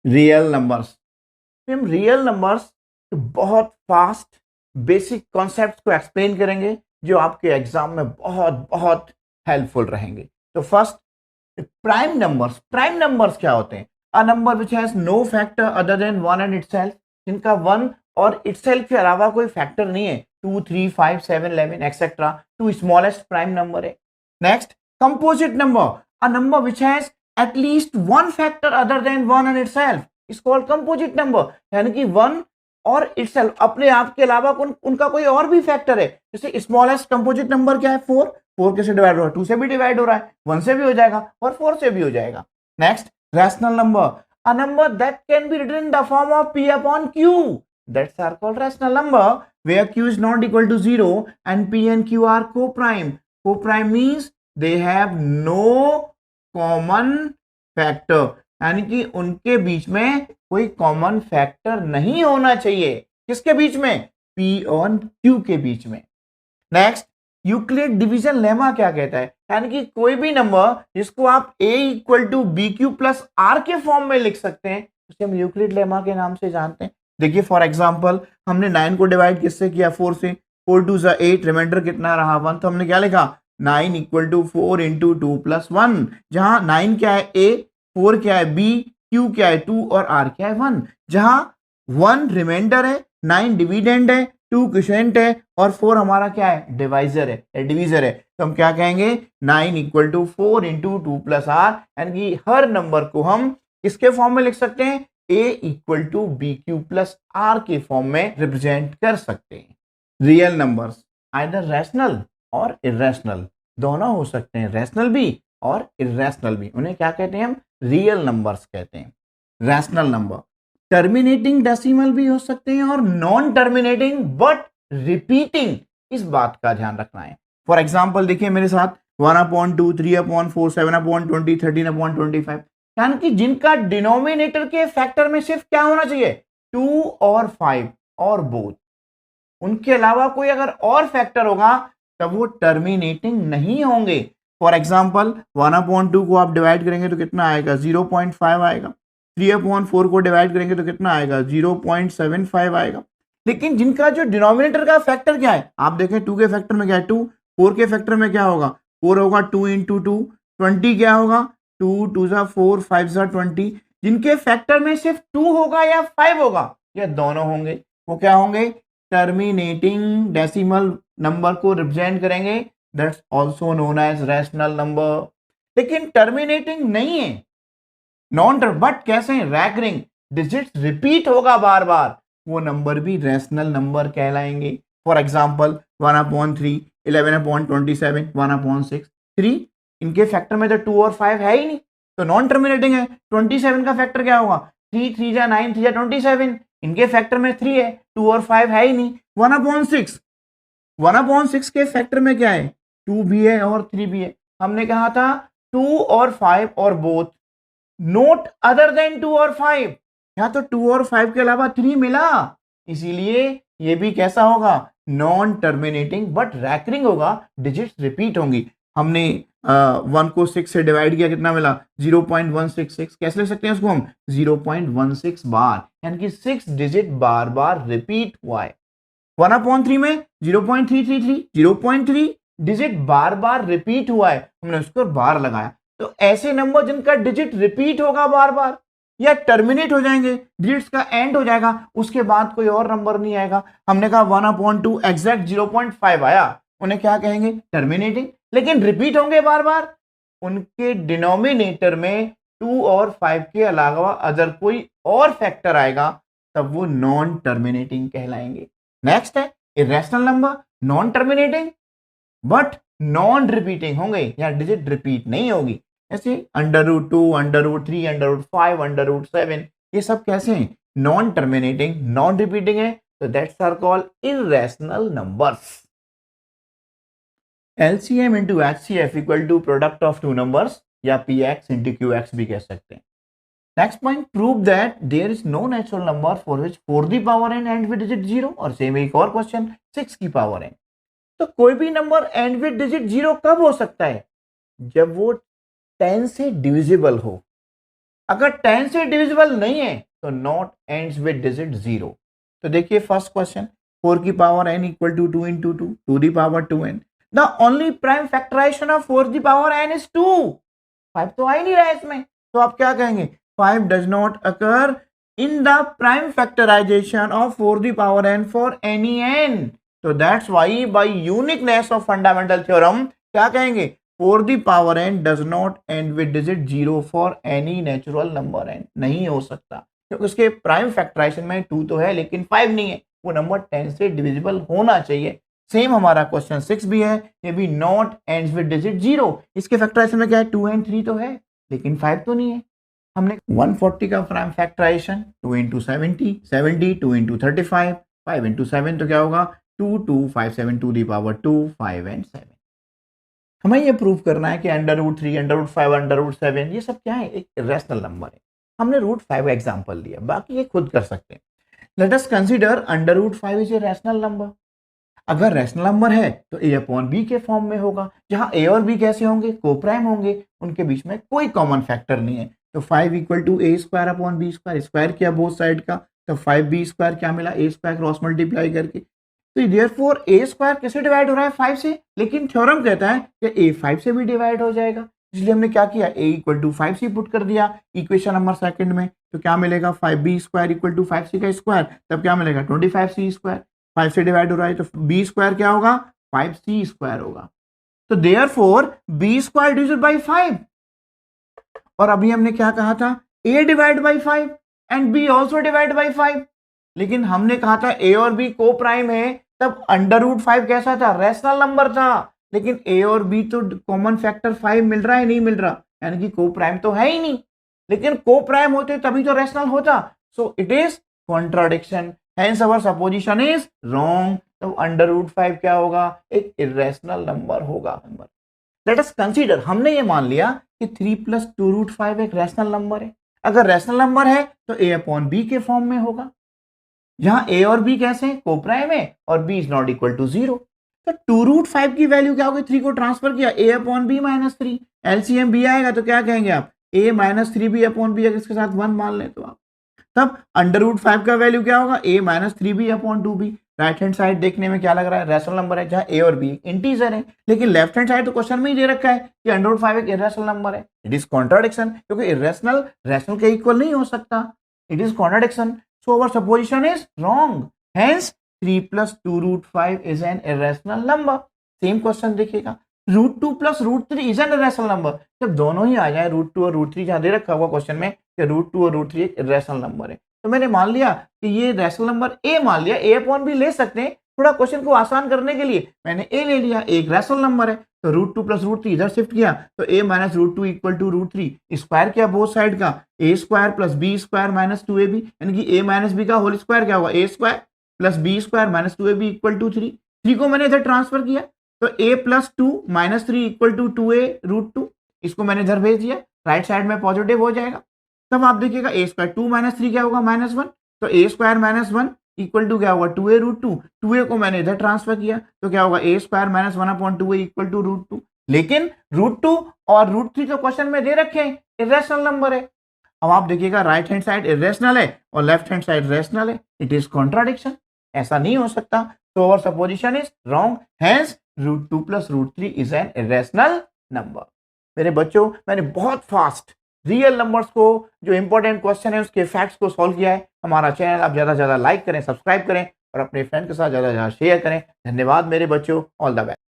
Real numbers. हम real numbers बहुत fast basic concepts को एक्सप्लेन करेंगे जो आपके एग्जाम में बहुत बहुत हेल्पफुल रहेंगे। तो first, prime numbers. Prime numbers क्या होते हैं? A number which has no factor other than one and itself, जिनका वन और इटसेल्फ के अलावा कोई फैक्टर नहीं है, 2 3 5 7 11 etcetera, two smallest prime number है। Next, composite number. A number which has at least one factor other than one and itself is called composite number, यानी कि वन और इटसेल्फ अपने आप के अलावा उनका कोई और भी फैक्टर है। जैसे स्मॉलेस्ट कंपोजिट नंबर क्या है? 4। 4 कैसे डिवाइड हो रहा है? 2 से भी डिवाइड हो रहा है, 1 से भी हो जाएगा और 4 से भी हो जाएगा। Next, rational number. A number that can be written in the form of p upon q, that's are called rational number where q is not equal to 0 and p and q are co-prime. Co-prime means they have no common factor, यानी कि उनके बीच में कोई common factor नहीं होना चाहिए। किसके बीच में? p और q के बीच में। नेक्स्ट, यूक्लिड डिवीजन लेमा क्या कहता है? यानी कि कोई भी नंबर जिसको आप a equal to B Q plus R के फॉर्म में लिख सकते हैं उसे हम यूक्लिड लेमा के नाम से जानते हैं। देखिए फॉर एग्जांपल, हमने 9 को डिवाइड किससे किया? 4 से। 4 2 ज़ा 8, रिमाइंडर कितना रहा? 1। तो हमने क्या लिखा? 9 इक्वल टू 4 इंटू 2 प्लस 1, जहां 9 क्या है? a, 4 क्या है? b, q क्या है? 2 और r क्या है? 1। जहां 1 रिमाइंडर है, 9 डिविडेंड है, 2 क्वोशिएंट है और 4 हमारा क्या है? डिवाइजर है, डिवीजर है। तो हम क्या कहेंगे? 9 equal to 4 into 2 plus R, यानी कि हर नंबर को हम किसके फॉर्म में लिख सकते हैं? a equal to B Q plus R के फॉर्म में रिप्रेजेंट कर सकते हैं। रियल नंबर्स आइदर रैशनल और इरेशनल दोनों हो सकते हैं, रैशनल भी और इरेशनल भी। उन्हें क्या कहते हैं? हम रियल नंबर्स कहते हैं। रैशनल नंबर टर्मिनेटिंग डेसिमल भी हो सकते हैं और नॉन टर्मिनेटिंग बट रिपीटिंग, इस बात का ध्यान रखना है। फॉर एग्जाम्पल देखिए मेरे साथ, 1/2, 3/4, 7/20, 13/25, यानी कि जिनका डिनोमिनेटर के फैक्टर में सिर्फ क्या होना चाहिए? 2 और 5 और बोथ, उनके अलावा कोई अगर और फैक्टर होगा तब वो टर्मिनेटिंग नहीं होंगे। फॉर एग्जाम्पल 1/2 को आप डिवाइड करेंगे तो कितना आएगा? 0.5 आएगा। 3/4 को डिवाइड करेंगे तो कितना आएगा? 0.75 आएगा। लेकिन जिनका जो डिनोमिनेटर का फैक्टर क्या है, आप देखें 2 के फैक्टर में क्या है? 2। 4 के फैक्टर में क्या होगा? 4 होगा। 2 इंटू 2, 20 क्या होगा? 2 2 ज़ा 4, 5 ज़ा 20। जिनके फैक्टर में सिर्फ 2 होगा या 5 होगा या दोनों होंगे, वो क्या होंगे? टर्मिनेटिंग डेसिमल नंबर को रिप्रेजेंट करेंगे, that's also known as rational number. लेकिन टर्मिनेटिंग नहीं है, नॉन टर्म, बट कैसे हैं? रैकरिंग, डिजिट्स रिपीट होगा बार बार, वो नंबर भी रैशनल नंबर कहलाएंगे। फॉर एग्जांपल 1/3, 11/27, 1/6, 3, इनके फैक्टर में तो 2 और 5 है ही नहीं, तो नॉन टर्मिनेटिंग है। 27 का फैक्टर क्या होगा? 3 3 जा 9, 3 जा 27, इनके फैक्टर में 3 है, 2 और 5 है ही नहीं। 1/6, 1/6 के फैक्टर में क्या है? 2 भी है और 3 भी है। हमने कहा था 2 और 5 और बोथ नोट अदर देन 2 और 5, यहां तो 2 और 5 के अलावा 3 मिला, इसीलिए ये भी कैसा होगा? नॉन टर्मिनेटिंग बट रैकरिंग होगा, डिजिट्स रिपीट होंगी। हमने 1 को 6 से डिवाइड किया, कितना मिला? 0.166। कैसे लिख सकते हैं उसको हम? 0.16 बार, यानी कि 6 डिजिट बार बार रिपीट हुआ है। 1/3 में 0.333, 0.3 डिजिट बार बार रिपीट हुआ है, हमने उसको बार लगाया। तो ऐसे नंबर जिनका डिजिट रिपीट होगा बार बार या टर्मिनेट हो जाएंगे, डिजिट्स का एंड हो जाएगा, उसके बाद कोई और नंबर नहीं आएगा। हमने कहा 1/2 एग्जैक्ट 0.5 आया, उन्हें क्या कहेंगे? टर्मिनेटिंग। लेकिन रिपीट होंगे बार बार, उनके डिनोमिनेटर में 2 और 5 के अलावा अदर कोई और फैक्टर आएगा, तब वो नॉन टर्मिनेटिंग कहलाएंगे। नेक्स्ट है irrational number, non terminating but non repeating होंगे या डिजिट रिपीट नहीं होगी। ऐसे √2, √3, √5, √7, ये सब कैसे हैं? नॉन टर्मिनेटिंग, नॉन रिपीटिंग है, तो that's are called irrational numbers. LCM into HCF equal to product of two numbers या PX into QX भी कह सकते हैं। Next point, prove that there is no natural number for which 4 the power n end with digit 0, और same एक और question 6 की power n। तो कोई भी नंबर एंड विद डिजिट 0 कब हो सकता है? जब वो 10 से डिविजिबल हो, अगर 10 से डिविजिबल नहीं है तो नॉट एंड्स विद डिजिट 0। तो देखिए फर्स्ट क्वेश्चन, 4 की power n equal to 2 into 2 to the power 2n। The only prime factorisation of 4 the power n इज 2। 5 तो आ ही नहीं रहा है इसमें, तो आप क्या कहेंगे, 5 does not occur in the prime factorisation of 4 the power n for any n। तो that's why by uniqueness of fundamental theorem क्या कहेंगे, 4 the power n does not end with digit 0 for any natural number n। नहीं हो सकता क्योंकि उसके prime factorisation में 2 तो है लेकिन 5 नहीं है, वो नंबर 10 से डिविजिबल होना चाहिए। सेम हमारा क्वेश्चन 6 भी है, ये भी नॉट एंड्स विद डिजिट 0। इसके फैक्टराइजेशन में क्या है, 2 एंड 3 तो है लेकिन 5 तो नहीं है। हमने 140 का prime factorisation 2 into 70, 70 2 into 35, 5 into 7 तो क्या होगा 2 2 5 7 टू दी पावर 2 5 एंड 7। हमें ये प्रूव करना है कि under root 3, under root 5, under root 7 ये सब क्या है, एक इरेशनल नंबर है। हमने रूट 5 का एग्जांपल लिया, बाकी ये खुद कर सकते हैं। Let us consider under root 5 is a rational number. अगर रैशनल नंबर है तो a अपॉन बी के फॉर्म में होगा, जहां a और b कैसे होंगे, कोप्राइम होंगे, उनके बीच में कोई कॉमन फैक्टर नहीं है। तो 5 equal to A square upon B square, square किया बोथ साइड का, तो 5b स्क्वायर क्या मिला, a स्क्वायर क्रॉस मल्टीप्लाई करके। तो देयरफॉर a स्क्वायर कैसे डिवाइड हो रहा है 5 से, लेकिन थ्योरम कहता है कि a 5 से भी डिवाइड हो जाएगा, इसलिए हमने क्या किया, a equal to 5c put कर दिया इक्वेशन नंबर सेकंड में। तो क्या मिलेगा, 5b square equal to 5c का स्क्वायर, तब क्या मिलेगा 25c स्क्वायर। 5 से डिवाइड हो रहा है तो b स्क्वायर क्या होगा, 5c स्क्वायर होगा। तो therefore b square divided by 5। और अभी हमने क्या कहा था, a divide by 5 and b also divide by 5। लेकिन हमने कहा था a और b को प्राइम है, तब अंडर रूट 5 कैसा था, रैशनल नंबर था। लेकिन a और b तो कॉमन फैक्टर 5 मिल रहा है, नहीं मिल रहा, यानी कि को प्राइम तो है ही नहीं। लेकिन को प्राइम होते तभी तो रैशनल होता। So it is contradiction, hence our supposition is wrong. तो अंडर रूट 5 क्या होगा, एक इरेशनल नंबर होगा। लेट अस कंसीडर, हमने ये मान लिया कि 3 प्लस 2 रूट 5 एक रैशनल नंबर है। अगर रैशनल नंबर है तो a अपॉन बी के फॉर्म में होगा, जहां a और b कैसे हैं, कोप्राइम है और b is not equal to 0। तो 2 रूट 5 की वैल्यू क्या होगी, 3 को ट्रांसफर किया, a upon B minus 3, LCM b आएगा तो क्या कहेंगे आप, a minus 3b upon B, अगर इसके साथ 1 मान लें तो आप, तब अंडर रूट 5 का वैल्यू क्या होगा, a minus 3b upon 2b। Right hand side देखने में क्या लग रहा है, रैशनल नंबर है, जहां a और b इंटीजर है। लेकिन लेफ्ट हैंड साइड तो क्वेश्चन में ही दे रखा है कि अंडर रूट 5 एक इरेशनल नंबर है। इट इज कॉन्ट्राडिक्शन, क्योंकि इरेशनल रैशनल के इक्वल नहीं हो सकता। It is contradiction, so our supposition is wrong. Hence 3 plus 2 root 5 is an irrational number. Same question देखिएगा, root 2 plus root 3 is an irrational number. जब दोनों ही आ जाए, रूट 2 और रूट 3, जहां दे रखा हुआ क्वेश्चन में कि रूट 2 और रूट 3 एक इरेशनल नंबर है, तो मैंने मान लिया कि ये रैशनल नंबर a मान लिया, a अपॉन b ले सकते हैं, थोड़ा क्वेश्चन को आसान करने के लिए मैंने a ले लिया, एक रैशनल नंबर है। तो रूट 2 प्लस रूट 3 इधर शिफ्ट किया, तो a minus root 2 equal to root 3, square किया बोथ साइड का, a square plus b square minus 2ab, यानी कि a माइनस b का होल स्क्वायर क्या होगा, a square plus b square minus 2ab equal to 3। 3 को मैंने इधर ट्रांसफर किया, तो a plus 2 minus 3 equal to 2a root 2, इसको मैंने इधर भेज दिया, राइट साइड में पॉजिटिव हो जाएगा। तब आप देखिएगा a स्क्वायर 2 माइनस 3 क्या होगा, माइनस 1, तो a square minus 1 equal to क्या होगा, 2a रूट 2। 2a को मैंने इधर ट्रांसफर किया, तो क्या होगा, a square minus 1 upon 2a equal to root 2। लेकिन रूट 2 और रूट 3 तो क्वेश्चन में दे रखे हैं, इरेशनल नंबर है। अब आप देखिएगा राइट हैंड साइड इरेशनल है और लेफ्ट हैंड साइड रैशनल है। इट इज कॉन्ट्राडिक्शन, ऐसा नहीं हो सकता। So our supposition is wrong, hence root 2 plus root 3 is an irrational number. मेरे बच्चों, मैंने बहुत फास्ट रियल नंबर्स को, जो इंपॉर्टेंट क्वेश्चन है उसके फैक्ट्स को सॉल्व किया है। हमारा चैनल आप ज़्यादा से ज़्यादा लाइक करें, सब्सक्राइब करें और अपने फ्रेंड के साथ ज़्यादा से ज़्यादा शेयर करें। धन्यवाद मेरे बच्चों, ऑल द बेस्ट।